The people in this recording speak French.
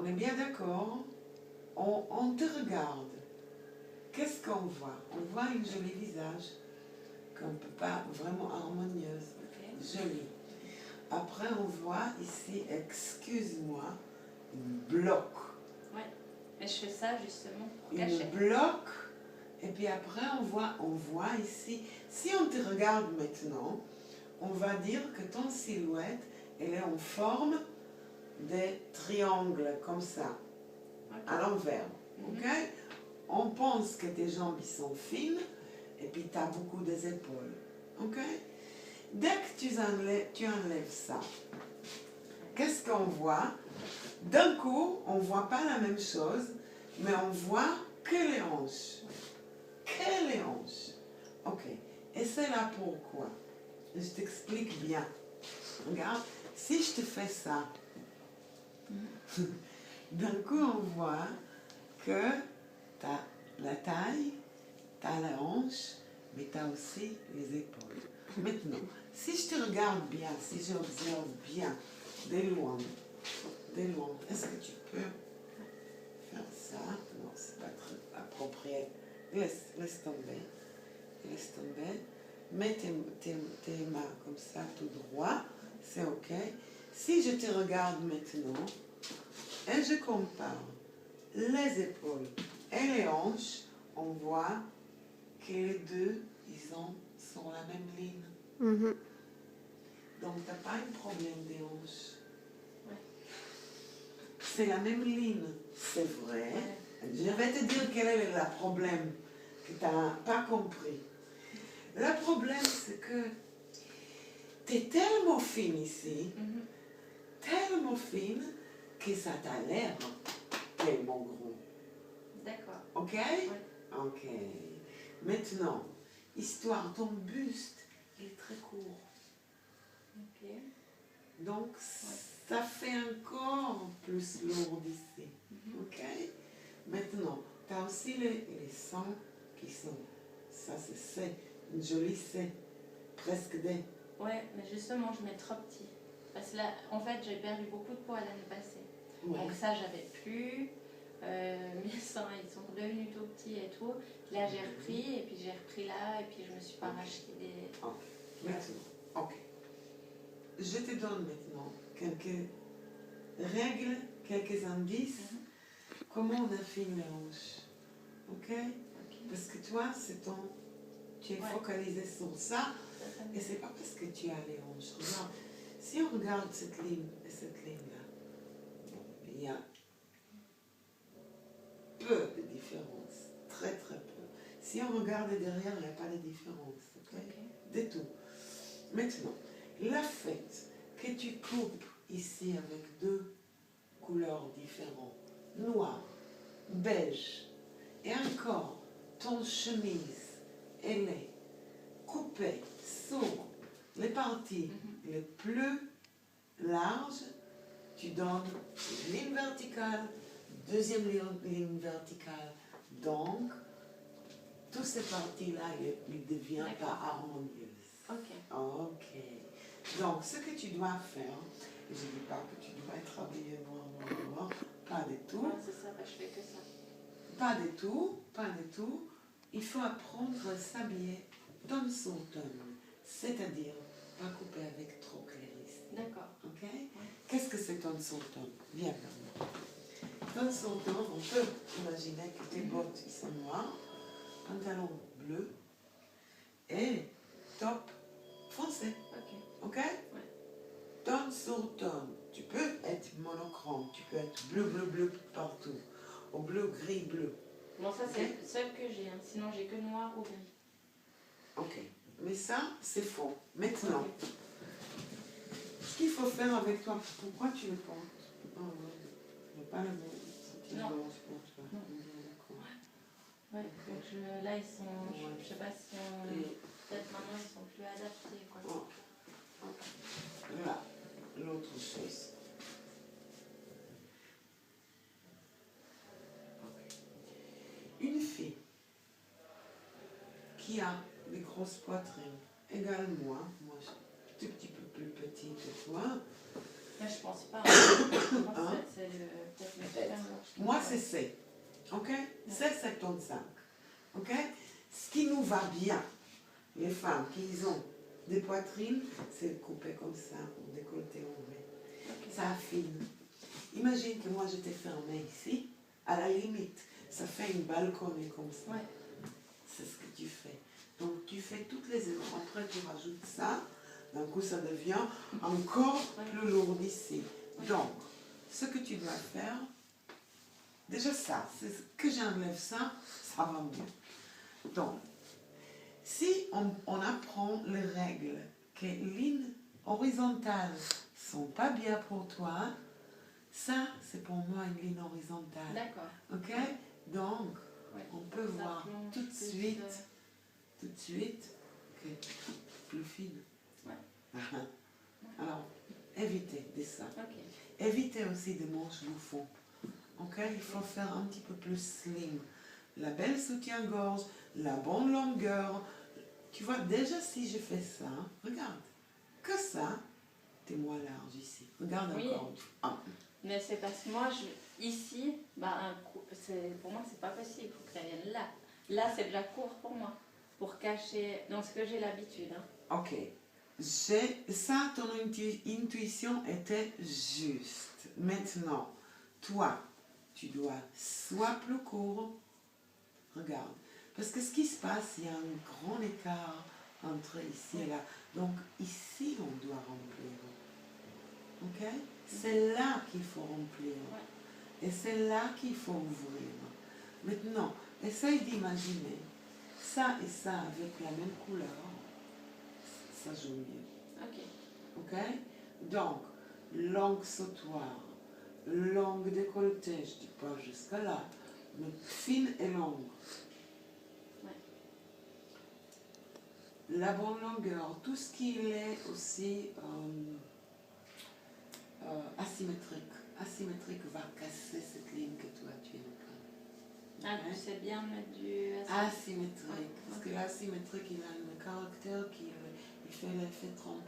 On est bien d'accord? On te regarde. Qu'est-ce qu'on voit? On voit une jolie visage, qu'on ne peut pas vraiment harmonieuse, jolie. Après, on voit ici, excuse-moi, une bloc. Ouais, mais je fais ça justement pour Une cacher. bloc. Et puis après, on voit ici, si on te regarde maintenant, on va dire que ton silhouette, elle est en forme de triangle, comme ça, à l'envers. Ok? On pense que tes jambes sont fines, et puis tu as beaucoup des épaules. Ok? Dès que tu enlèves ça, qu'est-ce qu'on voit? D'un coup, on ne voit pas la même chose, mais on voit que les hanches. Que les hanches. Ok. Et c'est là pourquoi. Je t'explique bien. Regarde, si je te fais ça, d'un coup on voit que tu as la taille, tu as la hanche, mais tu as aussi les épaules. Maintenant, si je te regarde bien, si j'observe bien, de loin, est-ce que tu peux faire ça? Non, c'est pas très approprié. Laisse tomber. Laisse tomber. Mets tes mains comme ça, tout droit. C'est ok. Si je te regarde maintenant, et je compare les épaules et les hanches, on voit que les deux, ils sont sur la même ligne. Donc, tu n'as pas un problème des hanches. Ouais. C'est la même ligne, c'est vrai. Ouais. Je vais te dire quel est le problème que tu n'as pas compris. Le problème, c'est que tu es tellement fine ici, tellement fine, que ça t'a l'air tellement gros. D'accord. Ok? Ouais. Ok. Maintenant, histoire, ton buste est très court. Ok. Donc, ça fait encore plus lourd ici. Ok? Maintenant, tu as aussi les seins qui sont, ça c'est une jolie C, presque D. Ouais, mais justement, je mets trop petit. Parce que là, en fait, j'ai perdu beaucoup de poids l'année passée. Ouais. Donc ça, j'avais plus. Mes seins, ils sont devenus tout petits et tout. Là, j'ai repris, et puis j'ai repris là, et puis je me suis pas racheté des... Ok. Maintenant, ok. Je te donne maintenant quelques règles, quelques indices. Comment on affine les hanches. Ok? Parce que toi, tu es focalisé sur ça, et c'est pas parce que tu as les hanches. Regarde, si on regarde cette ligne et cette ligne-là, bon, il y a peu de différence, très très peu. Si on regarde derrière, il n'y a pas de différence, ok? Du tout. Maintenant, le fait que tu coupes ici avec deux couleurs différentes, noir, beige, et encore, ton chemise, elle est coupée sur les parties les plus larges, tu donnes une ligne verticale, deuxième ligne verticale. Donc, toutes ces parties-là ne deviennent pas harmonieuses. Ok. Ok. Donc, ce que tu dois faire, je ne dis pas que tu dois être habillé noir, pas du tout. Ouais, c'est ça, bah, je fais que ça. Pas du tout, pas du tout. Il faut apprendre à s'habiller tonne sur tonne, c'est-à-dire pas couper avec trop clair ici. D'accord. Ok? Ouais. Qu'est-ce que c'est tonne sur tonne? Viens vers moi. Tonne sur tonne, on peut imaginer que tes bottes ils sont noires, pantalon bleu et top foncé. Ok. Ok? Ouais. Tonne sur tonne. Tu peux être monochrome, tu peux être bleu partout. Au bleu, gris, bleu. Bon, ça, c'est le seul que j'ai. Hein. Sinon, j'ai que noir ou gris. Ok. Mais ça, c'est faux. Maintenant, ce qu'il faut faire avec toi, pourquoi tu le portes? Oh, je n'ai pas le bon sentiment pour toi. Non. D'accord. Ouais, donc là, ils sont... Je ne sais pas si on... Peut-être maintenant, ils sont plus adaptés, quoi. Oh. Okay. Là, l'autre chose. Une fille qui a des grosses poitrines, égale moi je suis un tout petit peu plus petite que toi. Là, je pense pas. Je pense que c'est peut-être Moi, c'est C. Ok? C75. Ok? Ce qui nous va bien, les femmes qui ont des poitrines, c'est de couper comme ça, ou décolleté en V. Ok. Ça affine. Imagine que moi, je t'ai fermé ici, à la limite, ça fait une balconnée comme ça. Ouais. C'est ce que tu fais. Donc, tu fais toutes les erreurs. Après, tu rajoutes ça. D'un coup, ça devient encore plus lourd ici. Donc, ce que tu dois faire, déjà ça, c'est que j'enlève ça, ça va mieux. Donc, si on apprend les règles que lignes horizontales sont pas bien pour toi, ça, c'est pour moi une ligne horizontale. D'accord. Ok? Donc, Ouais. on peut Ça voir plonge tout de plus, suite, que plus fine. Ouais. Alors, évitez de ça. Ok. Évitez aussi des manches bouffons. Ok? Il faut faire un petit peu plus slim. La belle soutien-gorge, la bonne longueur. Tu vois, déjà si je fais ça, regarde, que ça, t'es moins large ici. Regarde Oui. encore. Ah. Mais c'est parce que moi, ici, bah, pour moi, c'est pas possible. Il faut que ça vienne là. Là, c'est déjà court pour moi. Pour cacher. Non, ce que j'ai l'habitude. Hein. Ok. Ça, ton intuition était juste. Maintenant, toi, tu dois soit plus court, regarde. Parce que ce qui se passe, il y a un grand écart entre ici et là. Donc, ici, on doit remplir. Ok? C'est là qu'il faut remplir. Et c'est là qu'il faut ouvrir. Maintenant, essaye d'imaginer ça et ça avec la même couleur. Ça joue mieux. Ok. Ok? Donc, longue sautoir, longue décolletée, je dis pas jusqu'à là, mais fine et longue. Ouais. La bonne longueur, tout ce qui est aussi asymétrique. Asymétrique va casser cette ligne que toi tu es en train. Ah, tu sais bien mettre du Asymétrique. Ouais. Parce que l'asymétrique, il a un caractère qui il fait l'effet trompeur.